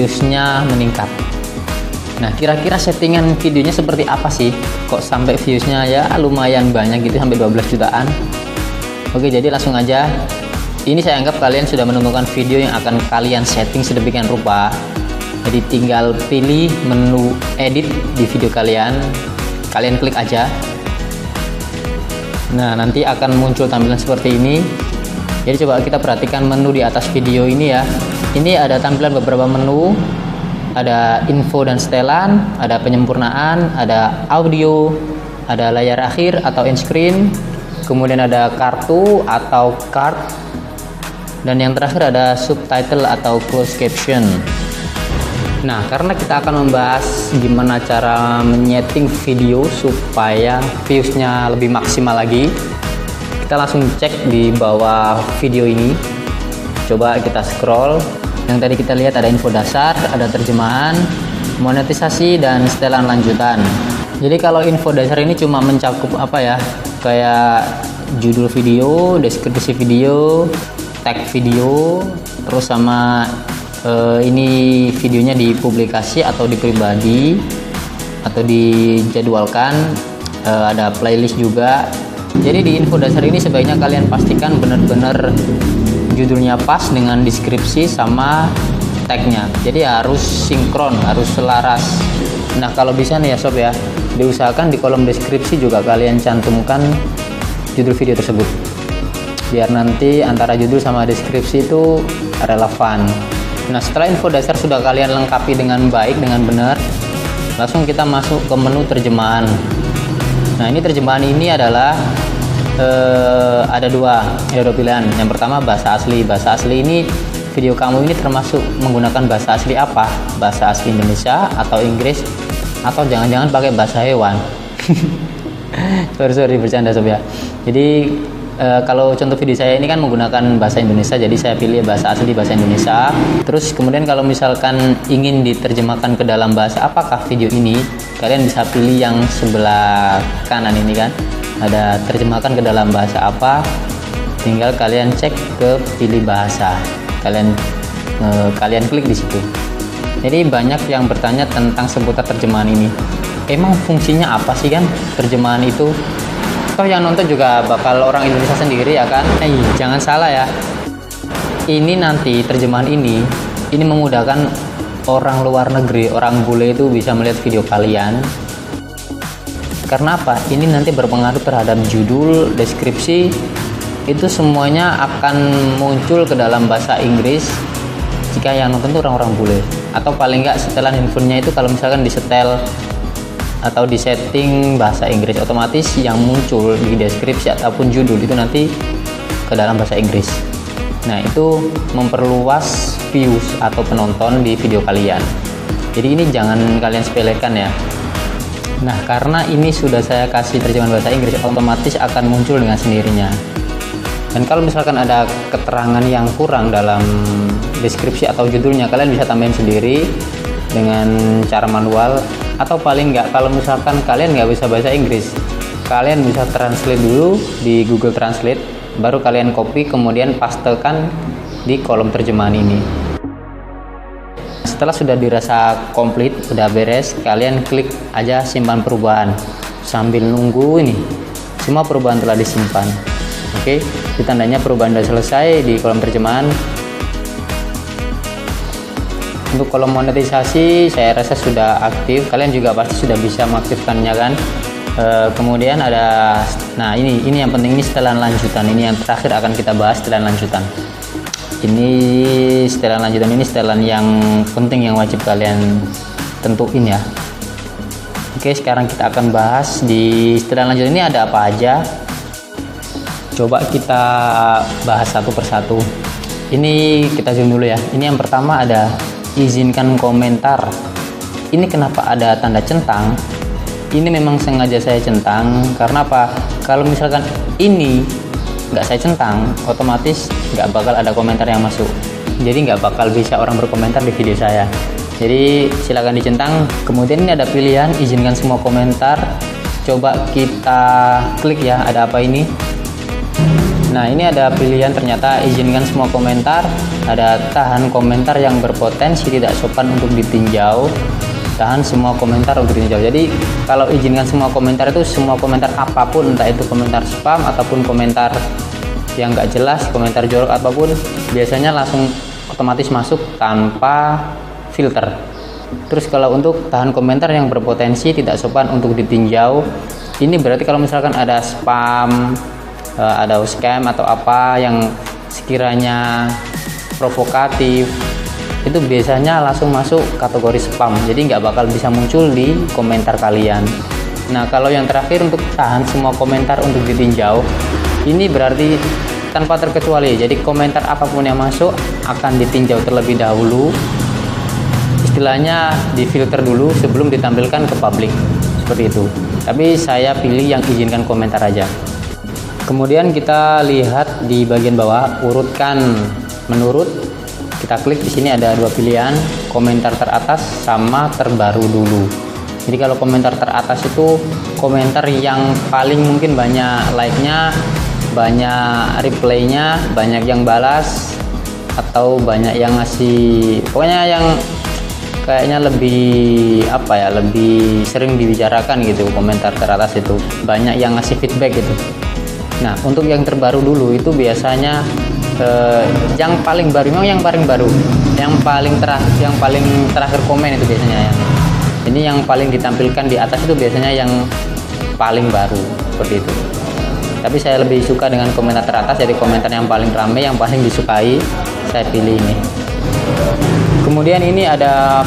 viewsnya meningkat. Nah, kira-kira settingan videonya seperti apa sih kok sampai viewsnya ya lumayan banyak gitu, sampai 12 jutaan. Oke, jadi langsung aja. Ini saya anggap kalian sudah menemukan video yang akan kalian setting sedemikian rupa. Jadi tinggal pilih menu edit di video kalian klik aja. Nah, nanti akan muncul tampilan seperti ini. Jadi coba kita perhatikan menu di atas video ini ya. Ini ada tampilan beberapa menu, ada info dan setelan, ada penyempurnaan, ada audio, ada layar akhir atau end screen, kemudian ada kartu atau card, dan yang terakhir ada subtitle atau closed caption. Nah, karena kita akan membahas gimana cara menyeting video supaya viewsnya lebih maksimal lagi, kita langsung cek di bawah video ini. Coba kita scroll. Yang tadi kita lihat ada info dasar, ada terjemahan, monetisasi, dan setelan lanjutan. Jadi kalau info dasar ini cuma mencakup apa ya, kayak judul video, deskripsi video, tag video, terus sama ini videonya dipublikasi atau di pribadi atau dijadwalkan, ada playlist juga. Jadi di info dasar ini sebaiknya kalian pastikan benar-benar judulnya pas dengan deskripsi sama tagnya. Jadi harus sinkron, harus selaras. Nah, kalau bisa nih ya sob ya, diusahakan di kolom deskripsi juga kalian cantumkan judul video tersebut, biar nanti antara judul sama deskripsi itu relevan. Nah, setelah info dasar sudah kalian lengkapi dengan baik, dengan benar, langsung kita masuk ke menu terjemahan. Nah, ini terjemahan ini adalah ada dua pilihan. Yang pertama bahasa asli. Bahasa asli ini video kamu ini termasuk menggunakan bahasa asli apa? Bahasa asli Indonesia atau Inggris, atau jangan-jangan pakai bahasa hewan. sorry bercanda sob ya. Jadi kalau contoh video saya ini kan menggunakan bahasa Indonesia, jadi saya pilih bahasa asli bahasa Indonesia. Terus kemudian kalau misalkan ingin diterjemahkan ke dalam bahasa apakah video ini, kalian bisa pilih yang sebelah kanan ini kan, ada terjemahkan ke dalam bahasa apa, tinggal kalian cek ke pilih bahasa, kalian klik di situ. Jadi banyak yang bertanya tentang seputar terjemahan ini, emang fungsinya apa sih kan terjemahan itu? Toh yang nonton juga bakal orang Indonesia sendiri ya kan. Jangan salah ya, ini nanti terjemahan ini memudahkan orang luar negeri, orang bule itu bisa melihat video kalian. Karena apa? Ini nanti berpengaruh terhadap judul, deskripsi, itu semuanya akan muncul ke dalam bahasa Inggris jika yang nonton itu orang-orang bule. Atau paling nggak setelan infonya itu kalau misalkan disetel atau disetting bahasa Inggris, otomatis yang muncul di deskripsi ataupun judul itu nanti ke dalam bahasa Inggris. Nah, itu memperluas views atau penonton di video kalian. Jadi ini jangan kalian sepelekan ya. Nah, karena ini sudah saya kasih terjemahan bahasa Inggris, otomatis akan muncul dengan sendirinya. Dan kalau misalkan ada keterangan yang kurang dalam deskripsi atau judulnya, kalian bisa tambahin sendiri dengan cara manual. Atau paling nggak, kalau misalkan kalian nggak bisa bahasa Inggris, kalian bisa translate dulu di Google Translate, baru kalian copy kemudian pastekan di kolom terjemahan ini. Setelah sudah dirasa komplit, sudah beres, kalian klik aja simpan perubahan sambil nunggu ini semua perubahan telah disimpan. Oke, ditandanya perubahan sudah selesai di kolom terjemahan. Untuk kolom monetisasi saya rasa sudah aktif, kalian juga pasti sudah bisa mengaktifkannya kan. Kemudian ada, nah ini yang penting, ini setelan lanjutan, ini yang terakhir akan kita bahas, setelan lanjutan. Ini setelan lanjutan, ini setelan yang penting yang wajib kalian tentuin ya. Oke, sekarang kita akan bahas di setelan lanjutan ini ada apa aja. Coba kita bahas satu persatu. Ini kita zoom dulu ya. Ini yang pertama ada izinkan komentar. Ini kenapa ada tanda centang? Ini memang sengaja saya centang karena apa? Kalau misalkan ini nggak saya centang, otomatis nggak bakal ada komentar yang masuk. Jadi nggak bakal bisa orang berkomentar di video saya. Jadi silakan dicentang. Kemudian ini ada pilihan izinkan semua komentar. Coba kita klik ya, ada apa ini? Nah, ini ada pilihan ternyata izinkan semua komentar, ada tahan komentar yang berpotensi tidak sopan untuk ditinjau, tahan semua komentar untuk ditinjau. Jadi kalau izinkan semua komentar itu semua komentar apapun, entah itu komentar spam ataupun komentar yang nggak jelas, komentar jorok apapun, biasanya langsung otomatis masuk tanpa filter. Terus kalau untuk tahan komentar yang berpotensi tidak sopan untuk ditinjau, ini berarti kalau misalkan ada spam, ada scam atau apa yang sekiranya provokatif, itu biasanya langsung masuk kategori spam, jadi nggak bakal bisa muncul di komentar kalian. Nah, kalau yang terakhir untuk tahan semua komentar untuk ditinjau, ini berarti tanpa terkecuali, jadi komentar apapun yang masuk akan ditinjau terlebih dahulu, istilahnya difilter dulu sebelum ditampilkan ke publik, seperti itu. Tapi saya pilih yang izinkan komentar aja. Kemudian kita lihat di bagian bawah, urutkan menurut. Kita klik di sini ada dua pilihan, komentar teratas sama terbaru dulu. Jadi kalau komentar teratas itu komentar yang paling mungkin banyak like-nya, banyak reply-nya, banyak yang balas, atau banyak yang ngasih, pokoknya yang kayaknya lebih apa ya, lebih sering dibicarakan gitu. Komentar teratas itu banyak yang ngasih feedback gitu. Nah, untuk yang terbaru dulu itu biasanya yang paling baru, memang yang paling baru, yang paling terakhir komen itu biasanya ya. Ini yang paling ditampilkan di atas itu biasanya yang paling baru, seperti itu. Tapi saya lebih suka dengan komentar teratas, jadi komentar yang paling ramai, yang paling disukai, saya pilih ini. Kemudian ini ada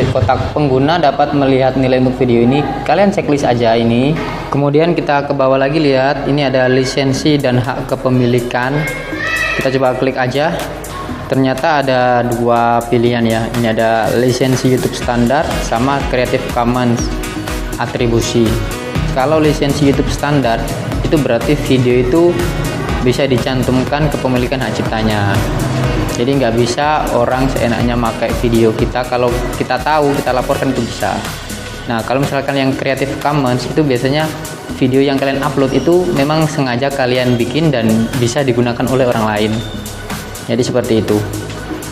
kotak pengguna dapat melihat nilai untuk video ini. Kalian checklist aja ini. Kemudian kita ke bawah lagi, lihat ini ada lisensi dan hak kepemilikan. Kita coba klik aja. Ternyata ada dua pilihan ya. Ini ada lisensi YouTube standar sama Creative Commons atribusi. Kalau lisensi YouTube standar itu berarti video itu bisa dicantumkan kepemilikan hak ciptanya. Jadi nggak bisa orang seenaknya pakai video kita, kalau kita tahu kita laporkan itu bisa. Nah, kalau misalkan yang Creative Commons itu biasanya video yang kalian upload itu memang sengaja kalian bikin dan bisa digunakan oleh orang lain. Jadi seperti itu.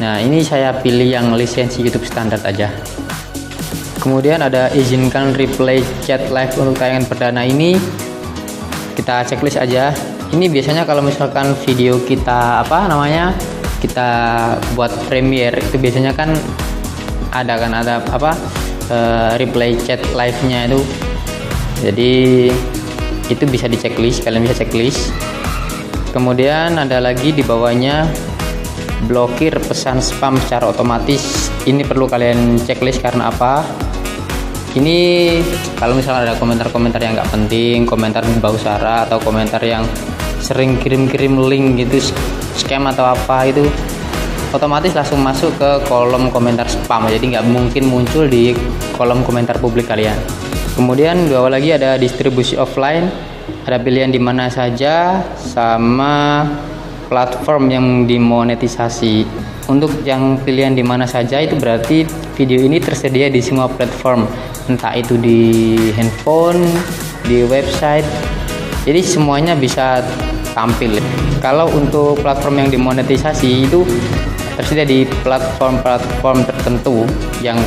Nah, ini saya pilih yang lisensi YouTube standar aja. Kemudian ada izinkan replay chat live untuk tayangan perdana ini. Kita checklist aja. Ini biasanya kalau misalkan video kita kita buat premiere itu biasanya kan ada replay chat live-nya itu. Jadi itu bisa di checklist, kalian bisa checklist. Kemudian ada lagi di bawahnya blokir pesan spam secara otomatis. Ini perlu kalian checklist karena apa? Ini kalau misalnya ada komentar-komentar yang nggak penting, komentar berbau sara atau komentar yang sering kirim-kirim link gitu, scam atau apa, itu otomatis langsung masuk ke kolom komentar spam, jadi nggak mungkin muncul di kolom komentar publik kalian. Kemudian di bawah lagi ada distribusi offline, ada pilihan di mana saja sama platform yang dimonetisasi. Untuk yang pilihan di mana saja itu berarti video ini tersedia di semua platform, entah itu di handphone, di website, jadi semuanya bisa tampil. Kalau untuk platform yang dimonetisasi itu tersedia di platform-platform tertentu yang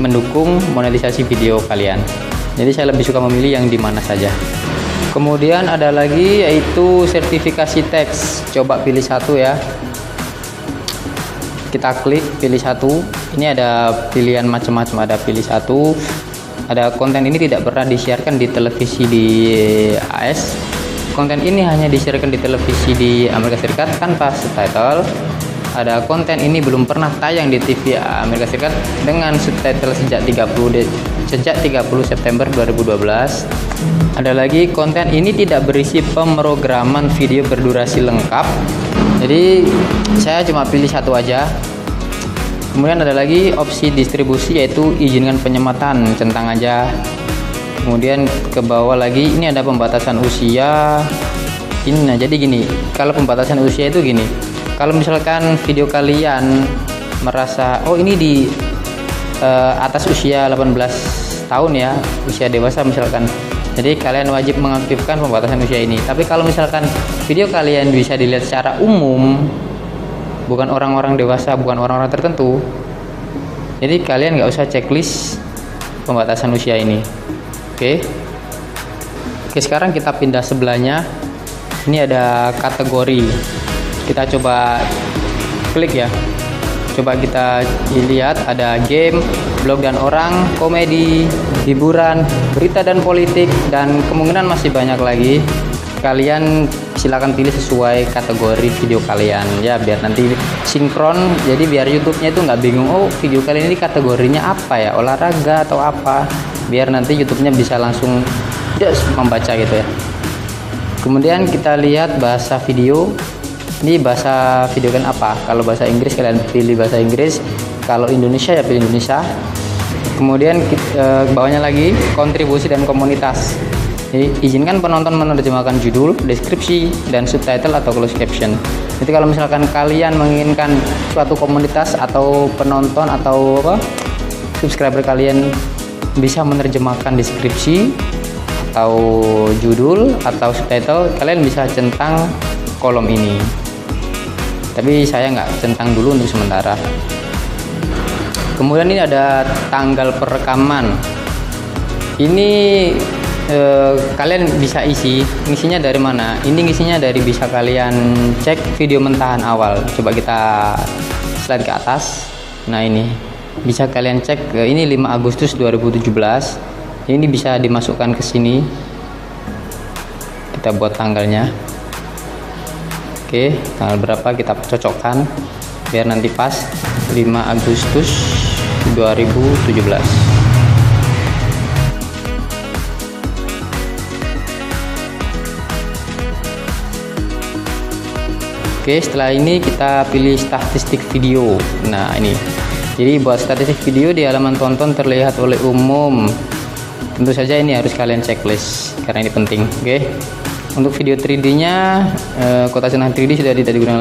mendukung monetisasi video kalian. Jadi saya lebih suka memilih yang di mana saja. Kemudian ada lagi yaitu sertifikasi teks. Coba pilih satu ya. Kita klik pilih satu. Ini ada pilihan macam-macam, ada pilih satu. Ada konten ini tidak pernah disiarkan di televisi di AS. Konten ini hanya disiarkan di televisi di Amerika Serikat tanpa subtitle. Ada konten ini belum pernah tayang di TV Amerika Serikat dengan subtitle sejak 30 September 2012. Ada lagi konten ini tidak berisi pemrograman video berdurasi lengkap. Jadi saya cuma pilih satu aja. Kemudian ada lagi opsi distribusi yaitu izinkan penyematan, centang aja. Kemudian ke bawah lagi ini ada pembatasan usia. Nah, jadi gini, kalau pembatasan usia itu gini. Kalau misalkan video kalian merasa ini di atas usia 18 tahun ya, usia dewasa misalkan, Jadi kalian wajib mengaktifkan pembatasan usia ini. Tapi kalau misalkan video kalian bisa dilihat secara umum, bukan orang-orang dewasa, bukan orang-orang tertentu, jadi kalian nggak usah checklist pembatasan usia ini. Oke, sekarang kita pindah sebelahnya. Ini ada kategori. Kita coba klik ya. Coba kita lihat, ada game, blog dan orang, komedi, hiburan, berita dan politik, dan kemungkinan masih banyak lagi. Kalian silakan pilih sesuai kategori video kalian ya, biar nanti sinkron. Jadi biar YouTube-nya itu nggak bingung, oh video kalian ini kategorinya apa ya, olahraga atau apa. Biar nanti YouTube-nya bisa langsung membaca gitu ya. Kemudian kita lihat bahasa video. Ini bahasa video kan apa? Kalau bahasa Inggris kalian pilih bahasa Inggris, kalau Indonesia ya pilih Indonesia. Kemudian bawahnya lagi kontribusi dan komunitas. Jadi izinkan penonton menerjemahkan judul, deskripsi, dan subtitle atau closed caption. Jadi kalau misalkan kalian menginginkan suatu komunitas atau penonton atau subscriber kalian bisa menerjemahkan deskripsi atau judul atau subtitle, kalian bisa centang kolom ini. Tapi saya nggak centang dulu untuk sementara. Kemudian ini ada tanggal perekaman. Ini kalian bisa ngisinya dari mana? Ini ngisinya dari, bisa kalian cek video mentahan awal. Coba kita slide ke atas. Nah ini bisa kalian cek, ini 5 Agustus 2017. Ini bisa dimasukkan ke sini. Kita buat tanggalnya. Oke, tanggal berapa kita cocokkan biar nanti pas 5 Agustus 2017. Oke, setelah ini kita pilih statistik video. Nah ini, jadi buat statistik video di halaman tonton terlihat oleh umum. Tentu saja ini harus kalian checklist karena ini penting. Oke, untuk video 3D nya Kota Senang 3D sudah tidak digunakan lagi.